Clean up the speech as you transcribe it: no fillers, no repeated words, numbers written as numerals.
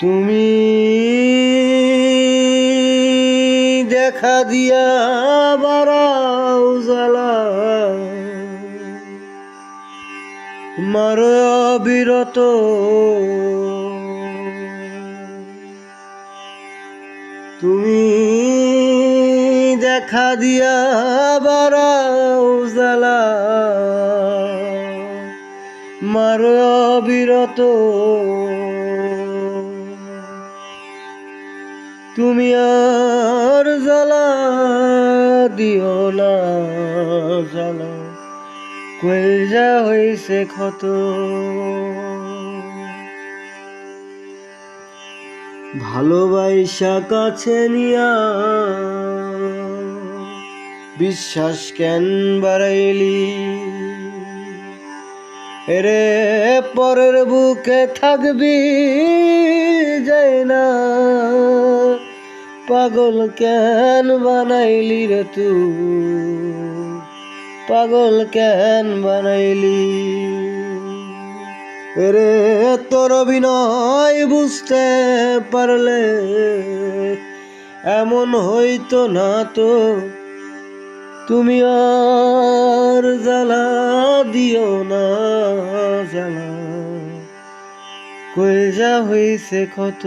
তুমি দেখা দিয়া বাড়াও জ্বালা, মারো অবিরত। তুমি দেখা দিয়া বাড়াও জ্বালা, মারো অবিরত। তুমি আর জ্বালা দিও না জ্বালা, কইরা হইছে ক্ষত। ভালোবাসা কাছে নিয়া বিশ্বাস কেন বাড়াইলি, এরে পরের বুকে থাকবি যায় না, পাগল কেন বানাইলি রে তুই, পাগল কেন বানাইলি। রে তোর অভিনয় বুঝতে পারলে এমন হইতো না তো। তুমি আর জ্বালা দিও না জ্বালা, কইরা হইছে ক্ষত।